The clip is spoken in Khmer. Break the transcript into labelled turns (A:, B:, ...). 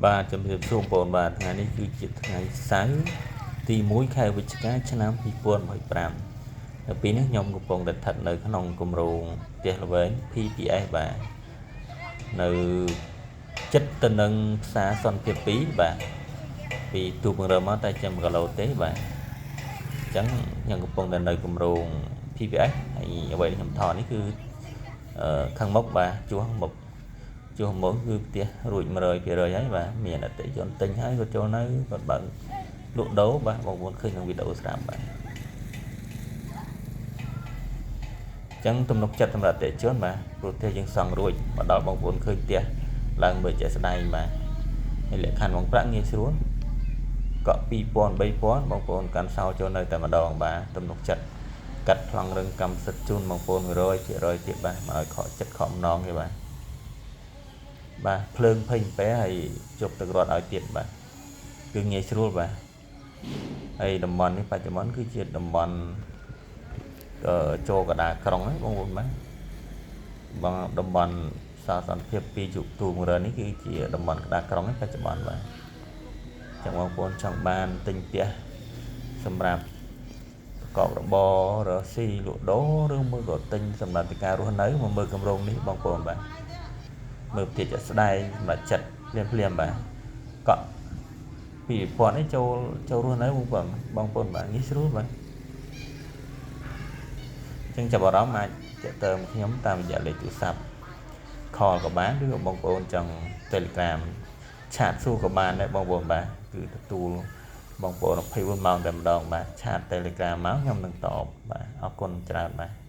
A: បាទជំរាបសួរបងប្អូនបាទថ្ងៃនេះគឺជាថ្ងៃសៅរ៍ទី1ខែវិច្ឆិកាឆ្នាំ2025នៅពេលនេះខ្ញុំកំពុងតែស្ថិតនៅក្នុងគម្រោងផ្ទះល្វែង PPS បាទនៅចិត្តទៅនឹងផ្សារសន្តិភាព2បាទពីទូពង្រើមកតែចាំ1គីឡូទេបាទអញ្ចឹងខ្ញុំកំពុងតែនៅគម្រោង PPS ហើយអ្វីដែលខ្ញុំថតនេះគឺខាងមុខបាទជួសមុខគឺផ្ទះរួច 100% ហើយបាទមានអតិថិជនទិញហើយគាត់ចូលនៅគាត់បើកលក់ដូរបាទបងប្អូនឃើញក្នុងវីដេអូស្រាប់បាទអញ្ចឹងទំនុកចិត្តសម្រាប់អតិថិជនបាទព្រោះផ្ទះយើងសង់រួចមកដល់បងប្អូនឃើញផ្ទះឡើងមើលជាក់ស្ដែងបាទហើយលក្ខខណ្ឌបងប្រាក់ងាយស្រួលកក់ 2000 3000 បងប្អូនកាន់សោចូលនៅតែម្ដងបាទទំនុកចិត្តកាត់ប្លង់រឹងកម្មសិទ្ធិជូនបងប្អូន 100% ទៀតបាទមកឲ្យខកចិត្តខកម្ដងទេបាទបាទភ្លើង27ហើយជប់ទឹករត់ឲ្យទៀតបាទគឺងាយស្រួលបាទហើយតំបន់នេះបច្ចុប្បន្នគឺជាតំបន់ចូលកដាក្រុងហ្នឹងបងប្អូនបាទបងតំបន់សន្តិភាពពីជទូ100នេះគឺជាតំបន់កដាក្រុងហ្នឹងបច្ចុប្បន្នបាទចឹងបងប្អូនចង់បានទិញផ្ទះសម្រាប់ប្រកបរបររកស៊ីលក់ដូរឬមួយក៏ទិញសម្រាប់ពីការរស់នៅមកមើលគម្រោងនេះបងប្អូនបាទមើលផ្ទះជាក់ស្ដែងសម្រាប់ចិត្តភ្លាមបាទកក់2000នេះចូលរស់នៅបងប្អូនបាទងាយស្រួលបាទអញ្ចឹងចាប់អារម្មណ៍អាចទាក់ទងខ្ញុំតាមរយៈលេខទូរស័ព្ទ call ក៏បានឬក៏បងប្អូនចង់ Telegram ឆាតសួរក៏បានដែរបងប្អូនបាទគឺទទួលបងប្អូន24ម៉ោងតែម្ដងបាទឆាត Telegram មកខ្ញុំនឹងតបបាទអរគុណច្រើនបាទ